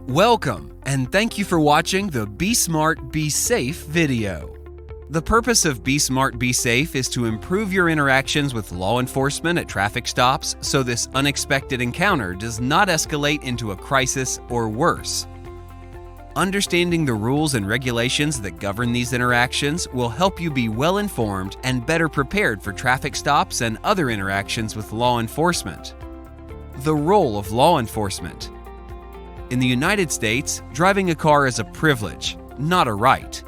Welcome, and thank you for watching the Be Smart, Be Safe video. The purpose of Be Smart, Be Safe is to improve your interactions with law enforcement at traffic stops so this unexpected encounter does not escalate into a crisis or worse. Understanding the rules and regulations that govern these interactions will help you be well informed and better prepared for traffic stops and other interactions with law enforcement. The role of law enforcement. In the United States, driving a car is a privilege, not a right.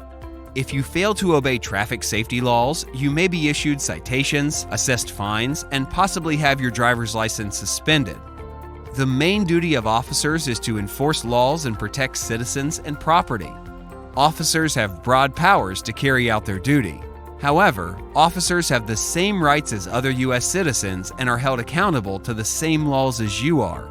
If you fail to obey traffic safety laws, you may be issued citations, assessed fines, and possibly have your driver's license suspended. The main duty of officers is to enforce laws and protect citizens and property. Officers have broad powers to carry out their duty. However, officers have the same rights as other U.S. citizens and are held accountable to the same laws as you are.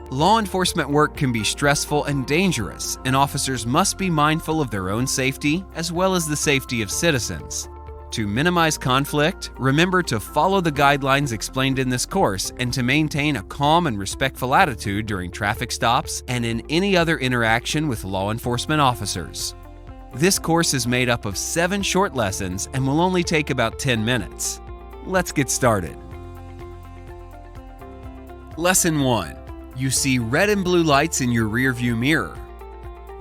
Law enforcement work can be stressful and dangerous, and officers must be mindful of their own safety as well as the safety of citizens. To minimize conflict, remember to follow the guidelines explained in this course and to maintain a calm and respectful attitude during traffic stops and in any other interaction with law enforcement officers. This course is made up of 7 short lessons and will only take about 10 minutes. Let's get started. Lesson 1. You see red and blue lights in your rearview mirror.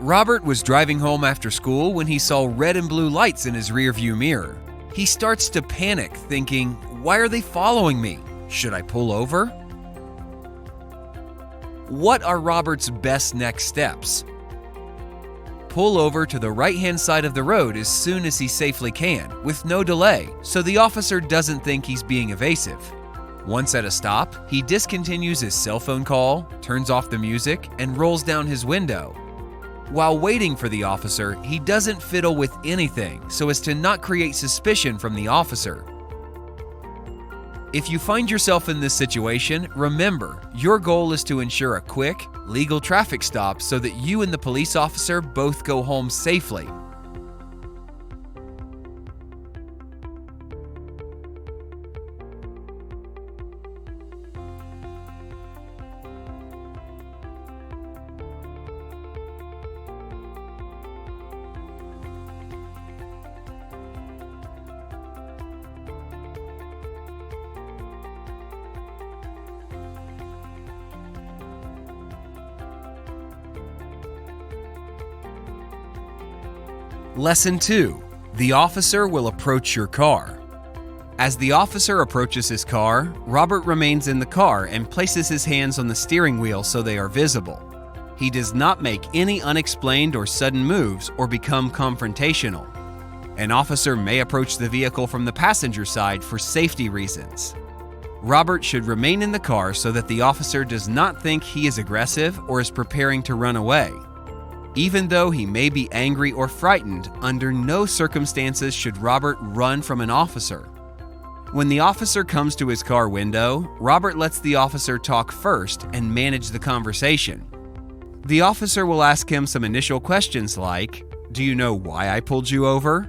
Robert was driving home after school when he saw red and blue lights in his rearview mirror. He starts to panic, thinking, "Why are they following me? Should I pull over?" What are Robert's best next steps? Pull over to the right-hand side of the road as soon as he safely can, with no delay, so the officer doesn't think he's being evasive. Once at a stop, he discontinues his cell phone call, turns off the music, and rolls down his window. While waiting for the officer, he doesn't fiddle with anything so as to not create suspicion from the officer. If you find yourself in this situation, remember, your goal is to ensure a quick, legal traffic stop so that you and the police officer both go home safely. Lesson 2. The officer will approach your car. As the officer approaches his car, Robert remains in the car and places his hands on the steering wheel so they are visible. He does not make any unexplained or sudden moves or become confrontational. An officer may approach the vehicle from the passenger side for safety reasons. Robert should remain in the car so that the officer does not think he is aggressive or is preparing to run away. Even though he may be angry or frightened, under no circumstances should Robert run from an officer. When the officer comes to his car window, Robert lets the officer talk first and manage the conversation. The officer will ask him some initial questions like, "Do you know why I pulled you over?"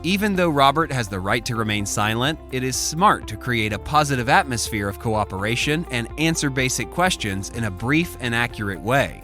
Even though Robert has the right to remain silent, it is smart to create a positive atmosphere of cooperation and answer basic questions in a brief and accurate way.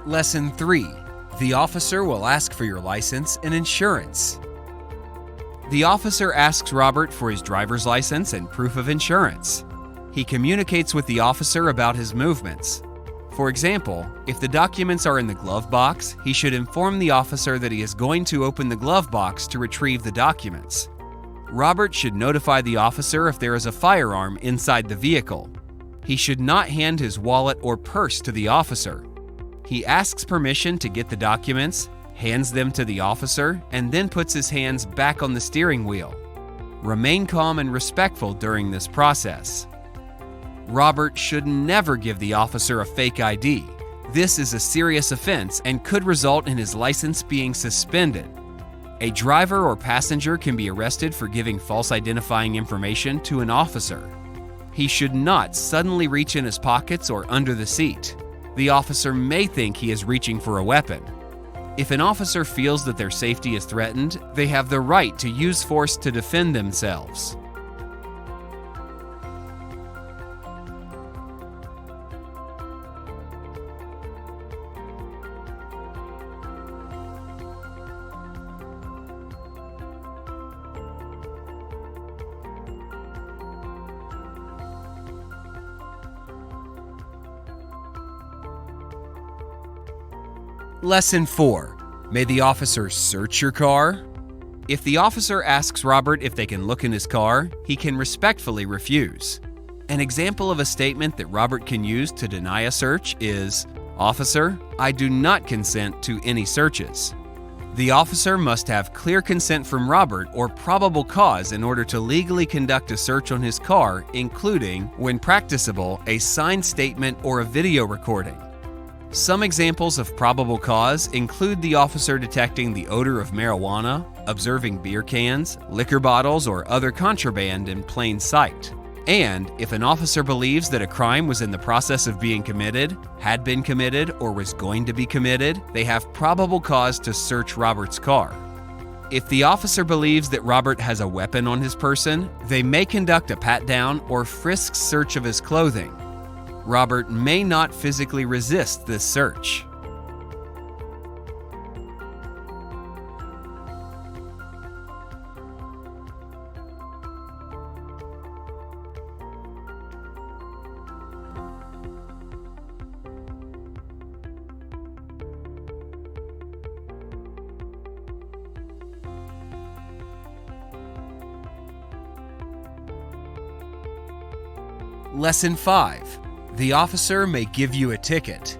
Lesson 3. The officer will ask for your license and insurance. The officer asks Robert for his driver's license and proof of insurance. He communicates with the officer about his movements. For example, if the documents are in the glove box, he should inform the officer that he is going to open the glove box to retrieve the documents. Robert should notify the officer if there is a firearm inside the vehicle. He should not hand his wallet or purse to the officer. He asks permission to get the documents, hands them to the officer, and then puts his hands back on the steering wheel. Remain calm and respectful during this process. Robert should never give the officer a fake ID. This is a serious offense and could result in his license being suspended. A driver or passenger can be arrested for giving false identifying information to an officer. He should not suddenly reach in his pockets or under the seat. The officer may think he is reaching for a weapon. If an officer feels that their safety is threatened, they have the right to use force to defend themselves. Lesson 4. May the officer search your car? If the officer asks Robert if they can look in his car, he can respectfully refuse. An example of a statement that Robert can use to deny a search is, "Officer, I do not consent to any searches." The officer must have clear consent from Robert or probable cause in order to legally conduct a search on his car, including, when practicable, a signed statement or a video recording. Some examples of probable cause include the officer detecting the odor of marijuana, observing beer cans, liquor bottles, or other contraband in plain sight. And if an officer believes that a crime was in the process of being committed, had been committed, or was going to be committed, they have probable cause to search Robert's car. If the officer believes that Robert has a weapon on his person, they may conduct a pat-down or frisk search of his clothing. Robert may not physically resist this search. Lesson 5. The officer may give you a ticket.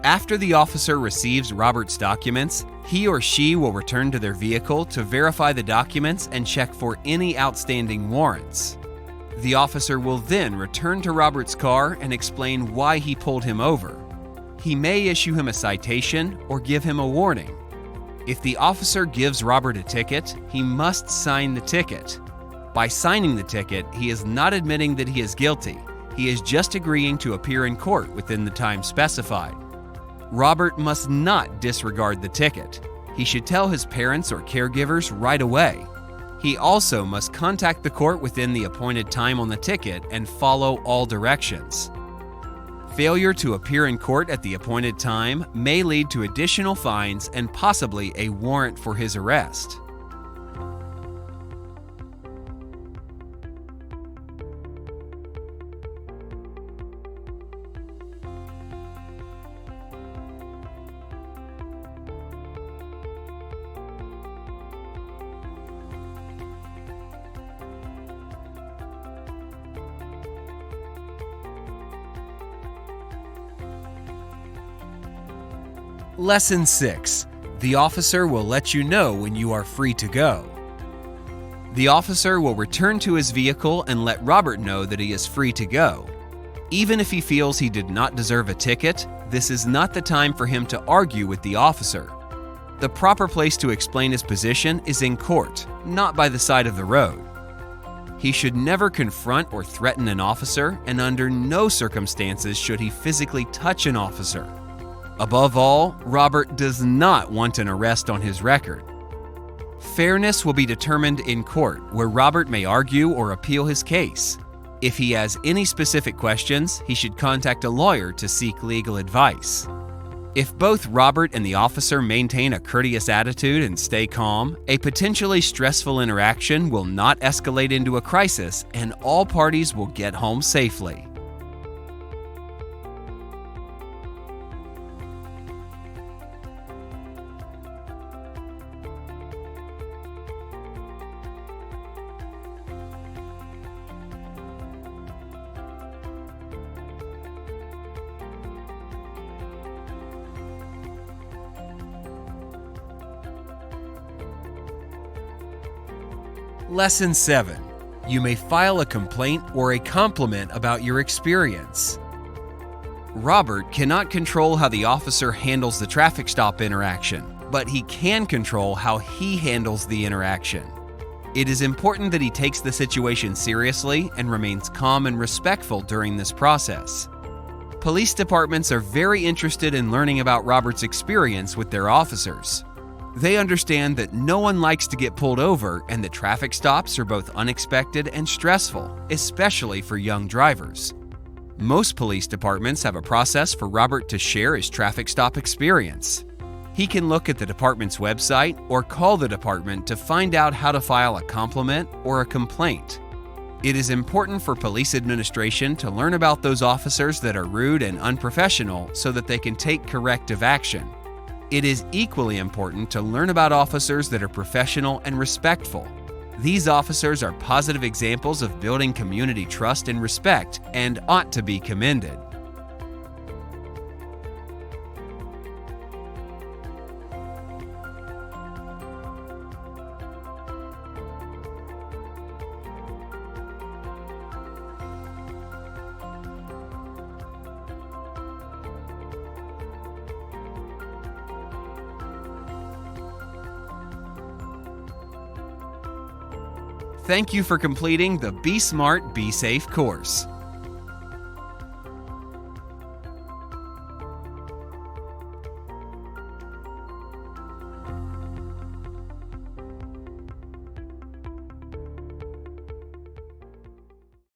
After the officer receives Robert's documents, he or she will return to their vehicle to verify the documents and check for any outstanding warrants. The officer will then return to Robert's car and explain why he pulled him over. He may issue him a citation or give him a warning. If the officer gives Robert a ticket, he must sign the ticket. By signing the ticket, he is not admitting that he is guilty. He is just agreeing to appear in court within the time specified. Robert must not disregard the ticket. He should tell his parents or caregivers right away. He also must contact the court within the appointed time on the ticket and follow all directions. Failure to appear in court at the appointed time may lead to additional fines and possibly a warrant for his arrest. Lesson 6. The officer will let you know when you are free to go. The officer will return to his vehicle and let Robert know that he is free to go. Even if he feels he did not deserve a ticket, this is not the time for him to argue with the officer. The proper place to explain his position is in court, not by the side of the road. He should never confront or threaten an officer, and under no circumstances should he physically touch an officer. Above all, Robert does not want an arrest on his record. Fairness will be determined in court, where Robert may argue or appeal his case. If he has any specific questions, he should contact a lawyer to seek legal advice. If both Robert and the officer maintain a courteous attitude and stay calm, a potentially stressful interaction will not escalate into a crisis, and all parties will get home safely. Lesson 7. You may file a complaint or a compliment about your experience. Robert cannot control how the officer handles the traffic stop interaction, but he can control how he handles the interaction. It is important that he takes the situation seriously and remains calm and respectful during this process. Police departments are very interested in learning about Robert's experience with their officers. They understand that no one likes to get pulled over and that traffic stops are both unexpected and stressful, especially for young drivers. Most police departments have a process for Robert to share his traffic stop experience. He can look at the department's website or call the department to find out how to file a compliment or a complaint. It is important for police administration to learn about those officers that are rude and unprofessional so that they can take corrective action. It is equally important to learn about officers that are professional and respectful. These officers are positive examples of building community trust and respect and ought to be commended. Thank you for completing the Be Smart, Be Safe course.